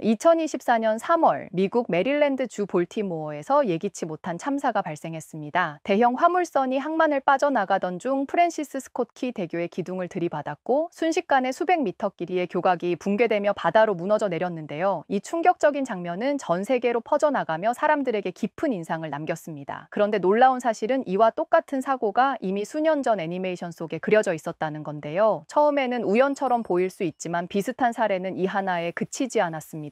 2024년 3월 미국 메릴랜드 주 볼티모어에서 예기치 못한 참사가 발생했습니다. 대형 화물선이 항만을 빠져나가던 중 프랜시스 스콧 키 대교의 기둥을 들이받았고 순식간에 수백 미터 길이의 교각이 붕괴되며 바다로 무너져 내렸는데요. 이 충격적인 장면은 전 세계로 퍼져나가며 사람들에게 깊은 인상을 남겼습니다. 그런데 놀라운 사실은 이와 똑같은 사고가 이미 수년 전 애니메이션 속에 그려져 있었다는 건데요. 처음에는 우연처럼 보일 수 있지만 비슷한 사례는 이 하나에 그치지 않았습니다.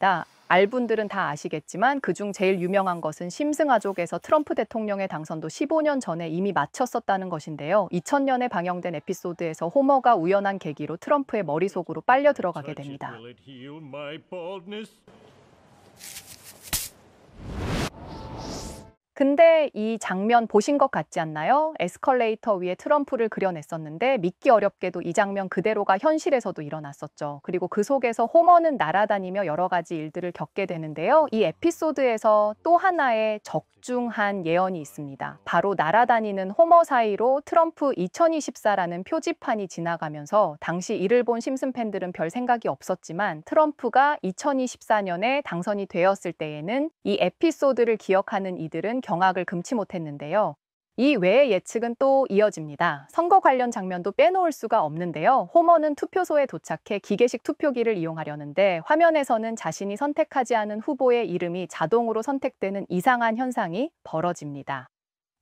알분들은 다 아시겠지만 그중 제일 유명한 것은 심승아족에서 트럼프 대통령의 당선도 15년 전에 이미 마쳤었다는 것인데요. 2000년에 방영된 에피소드에서 호머가 우연한 계기로 트럼프의 머릿속으로 빨려 들어가게 됩니다. 근데 이 장면 보신 것 같지 않나요? 에스컬레이터 위에 트럼프를 그려냈었는데 믿기 어렵게도 이 장면 그대로가 현실에서도 일어났었죠. 그리고 그 속에서 호머는 날아다니며 여러 가지 일들을 겪게 되는데요. 이 에피소드에서 또 하나의 적중한 예언이 있습니다. 바로 날아다니는 호머 사이로 트럼프 2024라는 표지판이 지나가면서 당시 이를 본 심슨 팬들은 별 생각이 없었지만 트럼프가 2024년에 당선이 되었을 때에는 이 에피소드를 기억하는 이들은 경악을 금치 못했는데요. 이 외의 예측은 또 이어집니다. 선거 관련 장면도 빼놓을 수가 없는데요. 호머는 투표소에 도착해 기계식 투표기를 이용하려는데 화면에서는 자신이 선택하지 않은 후보의 이름이 자동으로 선택되는 이상한 현상이 벌어집니다.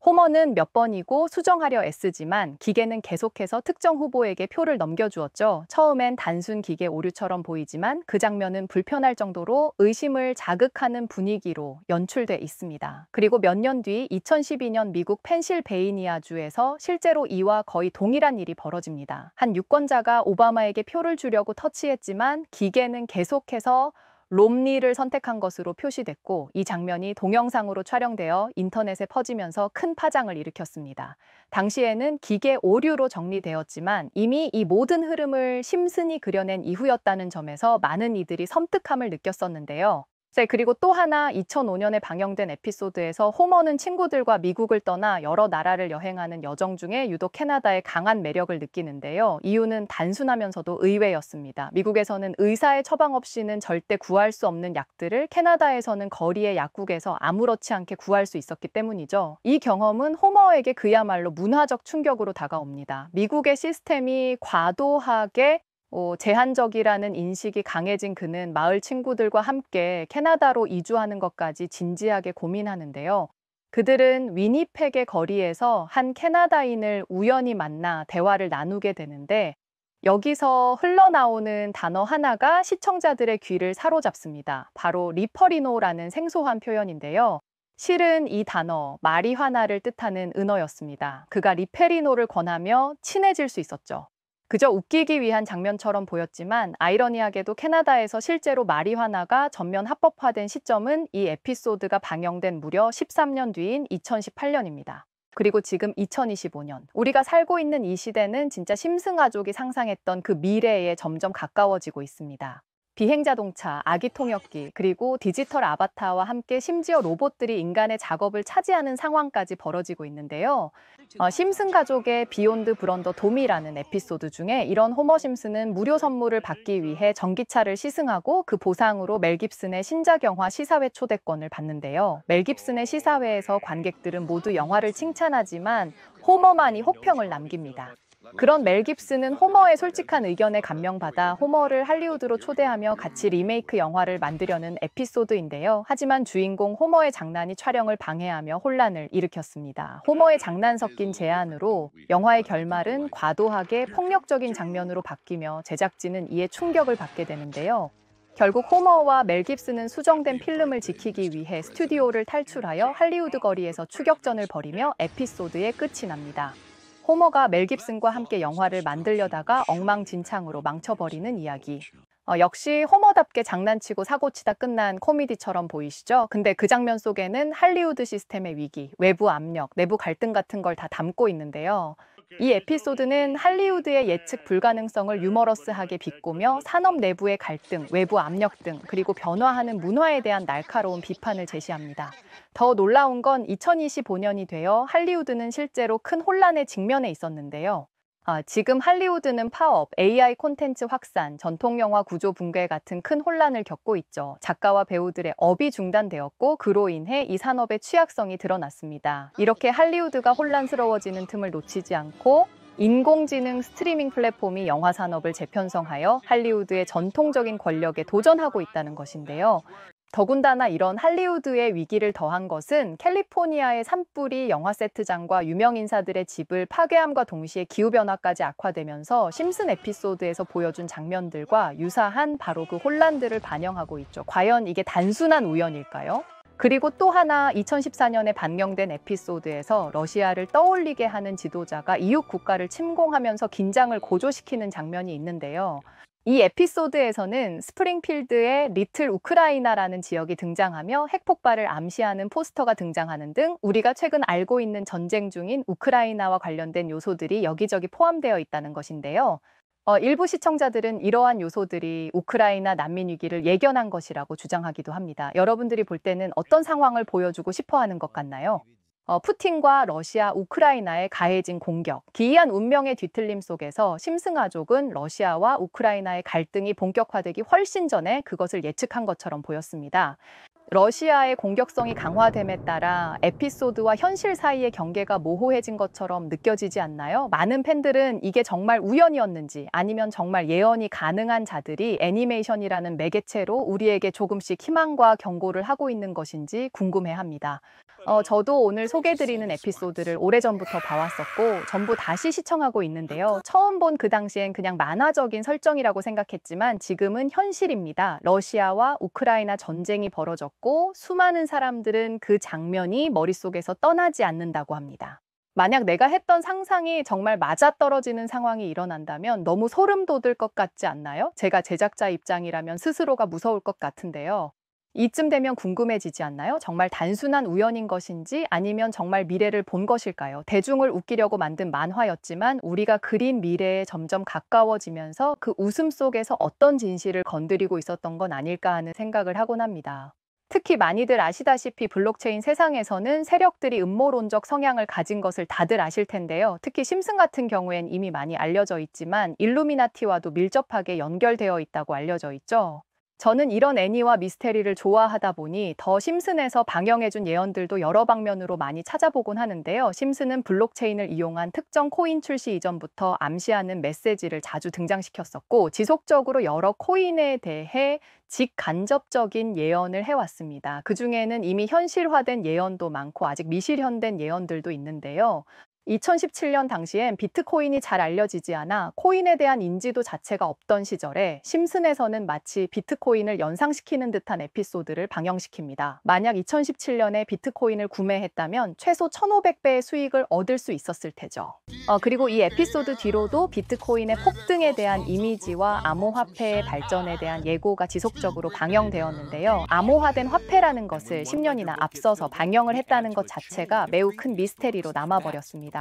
호머는 몇 번이고 수정하려 애쓰지만 기계는 계속해서 특정 후보에게 표를 넘겨주었죠. 처음엔 단순 기계 오류처럼 보이지만 그 장면은 불편할 정도로 의심을 자극하는 분위기로 연출돼 있습니다. 그리고 몇 년 뒤 2012년 미국 펜실베이니아주에서 실제로 이와 거의 동일한 일이 벌어집니다. 한 유권자가 오바마에게 표를 주려고 터치했지만 기계는 계속해서 롬니를 선택한 것으로 표시됐고 이 장면이 동영상으로 촬영되어 인터넷에 퍼지면서 큰 파장을 일으켰습니다. 당시에는 기계 오류로 정리되었지만 이미 이 모든 흐름을 심슨이 그려낸 이후였다는 점에서 많은 이들이 섬뜩함을 느꼈었는데요. 그리고 또 하나 2005년에 방영된 에피소드에서 호머는 친구들과 미국을 떠나 여러 나라를 여행하는 여정 중에 유독 캐나다의 강한 매력을 느끼는데요. 이유는 단순하면서도 의외였습니다. 미국에서는 의사의 처방 없이는 절대 구할 수 없는 약들을 캐나다에서는 거리의 약국에서 아무렇지 않게 구할 수 있었기 때문이죠. 이 경험은 호머에게 그야말로 문화적 충격으로 다가옵니다. 미국의 시스템이 과도하게 제한적이라는 인식이 강해진 그는 마을 친구들과 함께 캐나다로 이주하는 것까지 진지하게 고민하는데요. 그들은 위니펙의 거리에서 한 캐나다인을 우연히 만나 대화를 나누게 되는데 여기서 흘러나오는 단어 하나가 시청자들의 귀를 사로잡습니다. 바로 리퍼리노라는 생소한 표현인데요. 실은 이 단어, 마리화나를 뜻하는 은어였습니다. 그가 리페리노를 권하며 친해질 수 있었죠. 그저 웃기기 위한 장면처럼 보였지만 아이러니하게도 캐나다에서 실제로 마리화나가 전면 합법화된 시점은 이 에피소드가 방영된 무려 13년 뒤인 2018년입니다. 그리고 지금 2025년. 우리가 살고 있는 이 시대는 진짜 심승아족이 상상했던 그 미래에 점점 가까워지고 있습니다. 비행자동차, 아기 통역기, 그리고 디지털 아바타와 함께 심지어 로봇들이 인간의 작업을 차지하는 상황까지 벌어지고 있는데요. 심슨 가족의 비욘드 브런더 돔이라는 에피소드 중에 이런 호머 심슨은 무료 선물을 받기 위해 전기차를 시승하고 그 보상으로 멜 깁슨의 신작 영화 시사회 초대권을 받는데요. 멜 깁슨의 시사회에서 관객들은 모두 영화를 칭찬하지만 호머만이 혹평을 남깁니다. 그런 멜 깁슨은 호머의 솔직한 의견에 감명받아 호머를 할리우드로 초대하며 같이 리메이크 영화를 만들려는 에피소드인데요. 하지만 주인공 호머의 장난이 촬영을 방해하며 혼란을 일으켰습니다. 호머의 장난 섞인 제안으로 영화의 결말은 과도하게 폭력적인 장면으로 바뀌며 제작진은 이에 충격을 받게 되는데요. 결국 호머와 멜 깁슨은 수정된 필름을 지키기 위해 스튜디오를 탈출하여 할리우드 거리에서 추격전을 벌이며 에피소드의 끝이 납니다. 호머가 멜 깁슨과 함께 영화를 만들려다가 엉망진창으로 망쳐버리는 이야기. 역시 호머답게 장난치고 사고치다 끝난 코미디처럼 보이시죠? 근데 그 장면 속에는 할리우드 시스템의 위기, 외부 압력, 내부 갈등 같은 걸 다 담고 있는데요. 이 에피소드는 할리우드의 예측 불가능성을 유머러스하게 비꼬며 산업 내부의 갈등, 외부 압력 등 그리고 변화하는 문화에 대한 날카로운 비판을 제시합니다. 더 놀라운 건 2025년이 되어 할리우드는 실제로 큰 혼란에 직면해 있었는데요. 지금 할리우드는 파업, AI 콘텐츠 확산, 전통 영화 구조 붕괴 같은 큰 혼란을 겪고 있죠. 작가와 배우들의 업이 중단되었고 그로 인해 이 산업의 취약성이 드러났습니다. 이렇게 할리우드가 혼란스러워지는 틈을 놓치지 않고 인공지능 스트리밍 플랫폼이 영화 산업을 재편성하여 할리우드의 전통적인 권력에 도전하고 있다는 것인데요. 더군다나 이런 할리우드의 위기를 더한 것은 캘리포니아의 산불이 영화 세트장과 유명 인사들의 집을 파괴함과 동시에 기후변화까지 악화되면서 심슨 에피소드에서 보여준 장면들과 유사한 바로 그 혼란들을 반영하고 있죠. 과연 이게 단순한 우연일까요? 그리고 또 하나 2014년에 반영된 에피소드에서 러시아를 떠올리게 하는 지도자가 이웃 국가를 침공하면서 긴장을 고조시키는 장면이 있는데요. 이 에피소드에서는 스프링필드의 리틀 우크라이나라는 지역이 등장하며 핵폭발을 암시하는 포스터가 등장하는 등 우리가 최근 알고 있는 전쟁 중인 우크라이나와 관련된 요소들이 여기저기 포함되어 있다는 것인데요. 일부 시청자들은 이러한 요소들이 우크라이나 난민 위기를 예견한 것이라고 주장하기도 합니다. 여러분들이 볼 때는 어떤 상황을 보여주고 싶어 하는 것 같나요? 푸틴과 러시아, 우크라이나의 가해진 공격, 기이한 운명의 뒤틀림 속에서 심승아족은 러시아와 우크라이나의 갈등이 본격화되기 훨씬 전에 그것을 예측한 것처럼 보였습니다. 러시아의 공격성이 강화됨에 따라 에피소드와 현실 사이의 경계가 모호해진 것처럼 느껴지지 않나요? 많은 팬들은 이게 정말 우연이었는지 아니면 정말 예언이 가능한 자들이 애니메이션이라는 매개체로 우리에게 조금씩 희망과 경고를 하고 있는 것인지 궁금해합니다. 저도 오늘 소개드리는 에피소드를 오래전부터 봐왔었고 전부 다시 시청하고 있는데요. 처음 본 그 당시엔 그냥 만화적인 설정이라고 생각했지만 지금은 현실입니다. 러시아와 우크라이나 전쟁이 벌어졌고 수많은 사람들은 그 장면이 머릿속에서 떠나지 않는다고 합니다. 만약 내가 했던 상상이 정말 맞아떨어지는 상황이 일어난다면 너무 소름 돋을 것 같지 않나요? 제가 제작자 입장이라면 스스로가 무서울 것 같은데요. 이쯤 되면 궁금해지지 않나요? 정말 단순한 우연인 것인지 아니면 정말 미래를 본 것일까요? 대중을 웃기려고 만든 만화였지만 우리가 그린 미래에 점점 가까워지면서 그 웃음 속에서 어떤 진실을 건드리고 있었던 건 아닐까 하는 생각을 하곤 합니다. 특히 많이들 아시다시피 블록체인 세상에서는 세력들이 음모론적 성향을 가진 것을 다들 아실 텐데요. 특히 심슨 같은 경우엔 이미 많이 알려져 있지만 일루미나티와도 밀접하게 연결되어 있다고 알려져 있죠. 저는 이런 애니와 미스테리를 좋아하다 보니 더 심슨에서 방영해준 예언들도 여러 방면으로 많이 찾아보곤 하는데요. 심슨은 블록체인을 이용한 특정 코인 출시 이전부터 암시하는 메시지를 자주 등장시켰었고 지속적으로 여러 코인에 대해 직간접적인 예언을 해왔습니다. 그중에는 이미 현실화된 예언도 많고 아직 미실현된 예언들도 있는데요. 2017년 당시엔 비트코인이 잘 알려지지 않아 코인에 대한 인지도 자체가 없던 시절에 심슨에서는 마치 비트코인을 연상시키는 듯한 에피소드를 방영시킵니다. 만약 2017년에 비트코인을 구매했다면 최소 1,500배의 수익을 얻을 수 있었을 테죠. 그리고 이 에피소드 뒤로도 비트코인의 폭등에 대한 이미지와 암호화폐의 발전에 대한 예고가 지속적으로 방영되었는데요. 암호화된 화폐라는 것을 10년이나 앞서서 방영을 했다는 것 자체가 매우 큰 미스테리로 남아버렸습니다.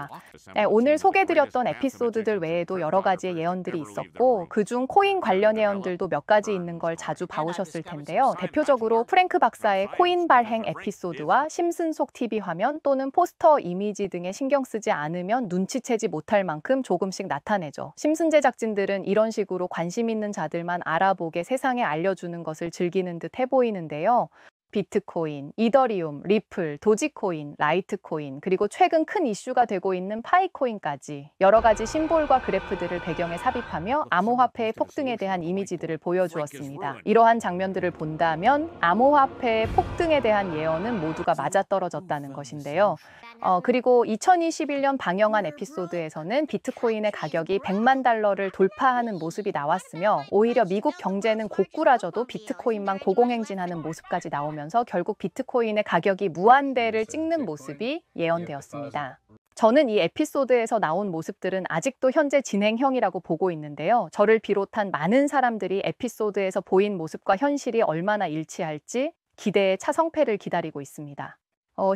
네, 오늘 소개드렸던 에피소드들 외에도 여러 가지의 예언들이 있었고 그중 코인 관련 예언들도 몇 가지 있는 걸 자주 봐오셨을 텐데요. 대표적으로 프랭크 박사의 코인 발행 에피소드와 심슨 속 TV 화면 또는 포스터 이미지 등에 신경 쓰지 않으면 눈치채지 못할 만큼 조금씩 나타내죠. 심슨 제작진들은 이런 식으로 관심 있는 자들만 알아보게 세상에 알려주는 것을 즐기는 듯 해보이는데요. 비트코인, 이더리움, 리플, 도지코인, 라이트코인, 그리고 최근 큰 이슈가 되고 있는 파이코인까지 여러 가지 심볼과 그래프들을 배경에 삽입하며 암호화폐의 폭등에 대한 이미지들을 보여주었습니다. 이러한 장면들을 본다면 암호화폐의 폭등에 대한 예언은 모두가 맞아떨어졌다는 것인데요. 그리고 2021년 방영한 에피소드에서는 비트코인의 가격이 100만 달러를 돌파하는 모습이 나왔으며 오히려 미국 경제는 고꾸라져도 비트코인만 고공행진하는 모습까지 나오면서 결국 비트코인의 가격이 무한대를 찍는 모습이 예언되었습니다. 저는 이 에피소드에서 나온 모습들은 아직도 현재 진행형이라고 보고 있는데요. 저를 비롯한 많은 사람들이 에피소드에서 보인 모습과 현실이 얼마나 일치할지 기대의 차성패를 기다리고 있습니다.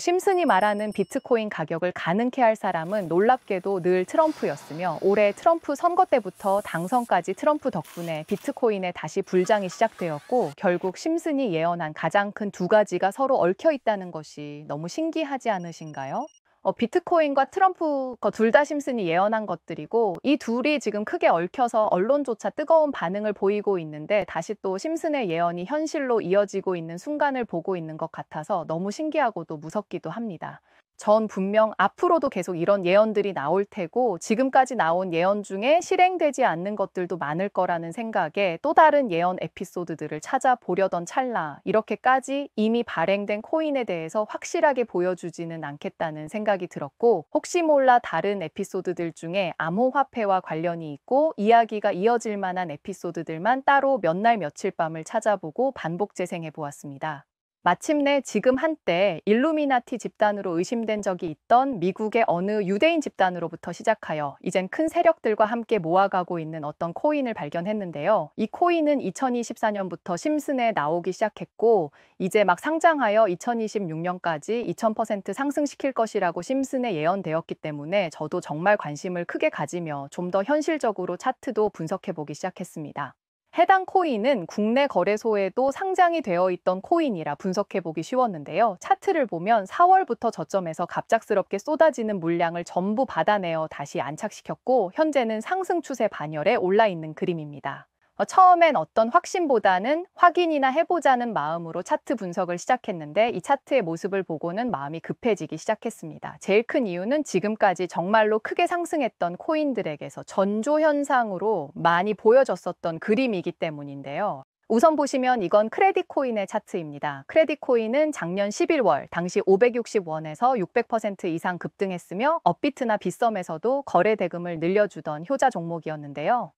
심슨이 말하는 비트코인 가격을 가능케 할 사람은 놀랍게도 늘 트럼프였으며 올해 트럼프 선거 때부터 당선까지 트럼프 덕분에 비트코인에 다시 불장이 시작되었고 결국 심슨이 예언한 가장 큰 두 가지가 서로 얽혀 있다는 것이 너무 신기하지 않으신가요? 비트코인과 트럼프 둘 다 심슨이 예언한 것들이고 이 둘이 지금 크게 얽혀서 언론조차 뜨거운 반응을 보이고 있는데 다시 또 심슨의 예언이 현실로 이어지고 있는 순간을 보고 있는 것 같아서 너무 신기하고도 무섭기도 합니다. 전 분명 앞으로도 계속 이런 예언들이 나올 테고 지금까지 나온 예언 중에 실행되지 않는 것들도 많을 거라는 생각에 또 다른 예언 에피소드들을 찾아보려던 찰나 이렇게까지 이미 발행된 코인에 대해서 확실하게 보여주지는 않겠다는 생각이 들었고 혹시 몰라 다른 에피소드들 중에 암호화폐와 관련이 있고 이야기가 이어질 만한 에피소드들만 따로 몇 날 며칠 밤을 찾아보고 반복 재생해 보았습니다. 마침내 지금 한때 일루미나티 집단으로 의심된 적이 있던 미국의 어느 유대인 집단으로부터 시작하여 이젠 큰 세력들과 함께 모아가고 있는 어떤 코인을 발견했는데요. 이 코인은 2024년부터 심슨에 나오기 시작했고 이제 막 상장하여 2026년까지 2000% 상승시킬 것이라고 심슨에 예언되었기 때문에 저도 정말 관심을 크게 가지며 좀 더 현실적으로 차트도 분석해보기 시작했습니다. 해당 코인은 국내 거래소에도 상장이 되어 있던 코인이라 분석해보기 쉬웠는데요. 차트를 보면 4월부터 저점에서 갑작스럽게 쏟아지는 물량을 전부 받아내어 다시 안착시켰고 현재는 상승 추세 반열에 올라 있는 그림입니다. 처음엔 어떤 확신보다는 확인이나 해보자는 마음으로 차트 분석을 시작했는데 이 차트의 모습을 보고는 마음이 급해지기 시작했습니다. 제일 큰 이유는 지금까지 정말로 크게 상승했던 코인들에게서 전조 현상으로 많이 보여졌었던 그림이기 때문인데요. 우선 보시면 이건 크레딧 코인의 차트입니다. 크레딧 코인은 작년 11월 당시 560원에서 600% 이상 급등했으며 업비트나 빗썸에서도 거래 대금을 늘려주던 효자 종목이었는데요.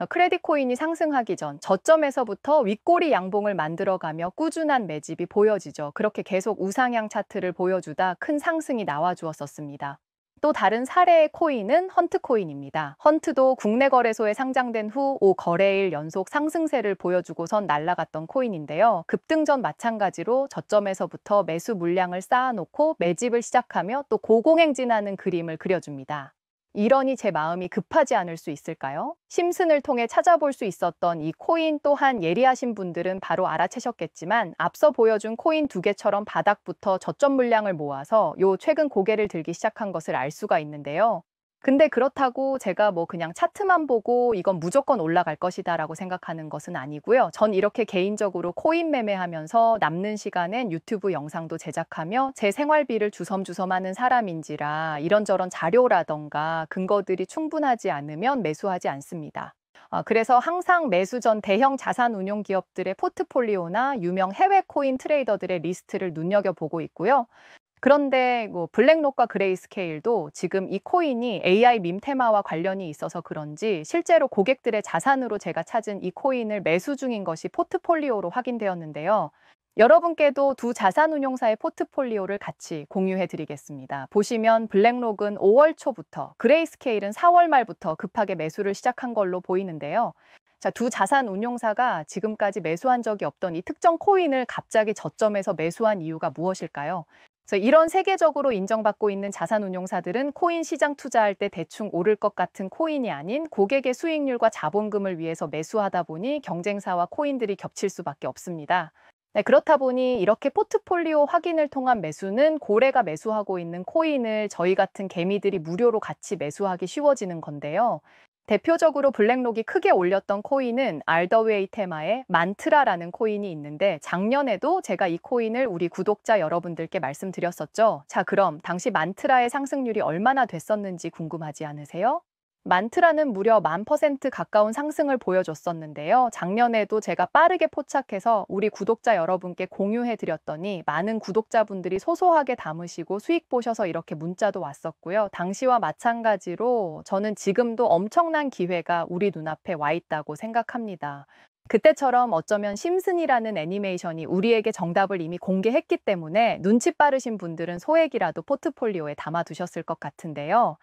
크레딧 코인이 상승하기 전 저점에서부터 윗꼬리 양봉을 만들어가며 꾸준한 매집이 보여지죠. 그렇게 계속 우상향 차트를 보여주다 큰 상승이 나와 주었었습니다. 또 다른 사례의 코인은 헌트 코인입니다. 헌트도 국내 거래소에 상장된 후 5거래일 연속 상승세를 보여주고선 날아갔던 코인인데요. 급등 전 마찬가지로 저점에서부터 매수 물량을 쌓아놓고 매집을 시작하며 또 고공행진하는 그림을 그려줍니다. 이러니 제 마음이 급하지 않을 수 있을까요? 심슨을 통해 찾아볼 수 있었던 이 코인 또한 예리하신 분들은 바로 알아채셨겠지만 앞서 보여준 코인 두 개처럼 바닥부터 저점 물량을 모아서 최근 고개를 들기 시작한 것을 알 수가 있는데요. 근데 그렇다고 제가 그냥 차트만 보고 이건 무조건 올라갈 것이다 라고 생각하는 것은 아니고요. 전 이렇게 개인적으로 코인 매매하면서 남는 시간엔 유튜브 영상도 제작하며 제 생활비를 주섬주섬 하는 사람인지라 이런저런 자료라던가 근거들이 충분하지 않으면 매수하지 않습니다. 그래서 항상 매수 전 대형 자산 운용 기업들의 포트폴리오나 유명 해외 코인 트레이더들의 리스트를 눈여겨보고 있고요. 그런데 블랙록과 그레이스케일도 지금 이 코인이 AI 밈 테마와 관련이 있어서 그런지 실제로 고객들의 자산으로 제가 찾은 이 코인을 매수 중인 것이 포트폴리오로 확인되었는데요. 여러분께도 두 자산운용사의 포트폴리오를 같이 공유해 드리겠습니다. 보시면 블랙록은 5월 초부터, 그레이스케일은 4월 말부터 급하게 매수를 시작한 걸로 보이는데요. 자, 두 자산운용사가 지금까지 매수한 적이 없던 이 특정 코인을 갑자기 저점에서 매수한 이유가 무엇일까요? 그래서 이런 세계적으로 인정받고 있는 자산운용사들은 코인 시장 투자할 때 대충 오를 것 같은 코인이 아닌 고객의 수익률과 자본금을 위해서 매수하다 보니 경쟁사와 코인들이 겹칠 수밖에 없습니다. 네, 그렇다 보니 이렇게 포트폴리오 확인을 통한 매수는 고래가 매수하고 있는 코인을 저희 같은 개미들이 무료로 같이 매수하기 쉬워지는 건데요. 대표적으로 블랙록이 크게 올렸던 코인은 알더웨이 테마의 만트라라는 코인이 있는데 작년에도 제가 이 코인을 우리 구독자 여러분들께 말씀드렸었죠. 자, 그럼 당시 만트라의 상승률이 얼마나 됐었는지 궁금하지 않으세요? 만트라는 무려 10,000% 가까운 상승을 보여줬었는데요. 작년에도 제가 빠르게 포착해서 우리 구독자 여러분께 공유해드렸더니 많은 구독자분들이 소소하게 담으시고 수익 보셔서 이렇게 문자도 왔었고요. 당시와 마찬가지로 저는 지금도 엄청난 기회가 우리 눈앞에 와 있다고 생각합니다. 그때처럼 어쩌면 심슨이라는 애니메이션이 우리에게 정답을 이미 공개했기 때문에 눈치 빠르신 분들은 소액이라도 포트폴리오에 담아두셨을 것 같은데요.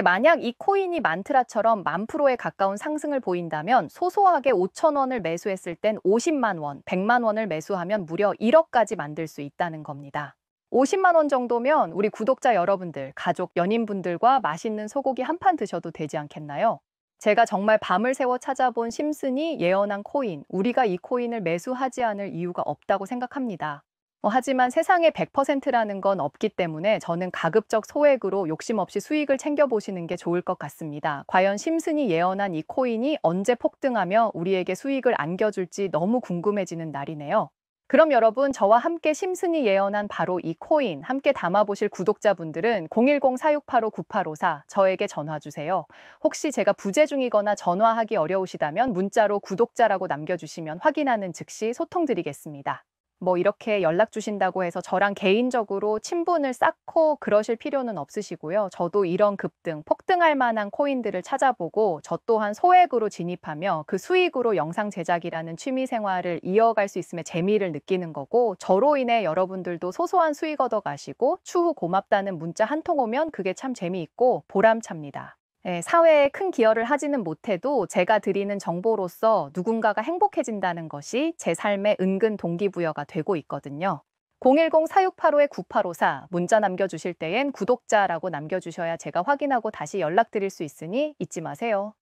만약 이 코인이 만트라처럼 10,000%에 가까운 상승을 보인다면 소소하게 5,000원을 매수했을 땐 50만 원, 100만 원을 매수하면 무려 1억까지 만들 수 있다는 겁니다. 50만 원 정도면 우리 구독자 여러분들, 가족, 연인분들과 맛있는 소고기 한 판 드셔도 되지 않겠나요? 제가 정말 밤을 새워 찾아본 심슨이 예언한 코인, 우리가 이 코인을 매수하지 않을 이유가 없다고 생각합니다. 하지만 세상에 100%라는 건 없기 때문에 저는 가급적 소액으로 욕심 없이 수익을 챙겨보시는 게 좋을 것 같습니다. 과연 심슨이 예언한 이 코인이 언제 폭등하며 우리에게 수익을 안겨줄지 너무 궁금해지는 날이네요. 그럼 여러분, 저와 함께 심슨이 예언한 바로 이 코인 함께 담아보실 구독자분들은 010-4685-9854 저에게 전화 주세요. 혹시 제가 부재 중이거나 전화하기 어려우시다면 문자로 구독자라고 남겨주시면 확인하는 즉시 소통드리겠습니다. 이렇게 연락 주신다고 해서 저랑 개인적으로 친분을 쌓고 그러실 필요는 없으시고요. 저도 이런 급등, 폭등할 만한 코인들을 찾아보고 저 또한 소액으로 진입하며 그 수익으로 영상 제작이라는 취미 생활을 이어갈 수 있음에 재미를 느끼는 거고, 저로 인해 여러분들도 소소한 수익 얻어 가시고 추후 고맙다는 문자 한 통 오면 그게 참 재미있고 보람찹니다. 예, 사회에 큰 기여를 하지는 못해도 제가 드리는 정보로서 누군가가 행복해진다는 것이 제 삶의 은근 동기부여가 되고 있거든요. 010-4685-9854 문자 남겨주실 때엔 구독자라고 남겨주셔야 제가 확인하고 다시 연락드릴 수 있으니 잊지 마세요.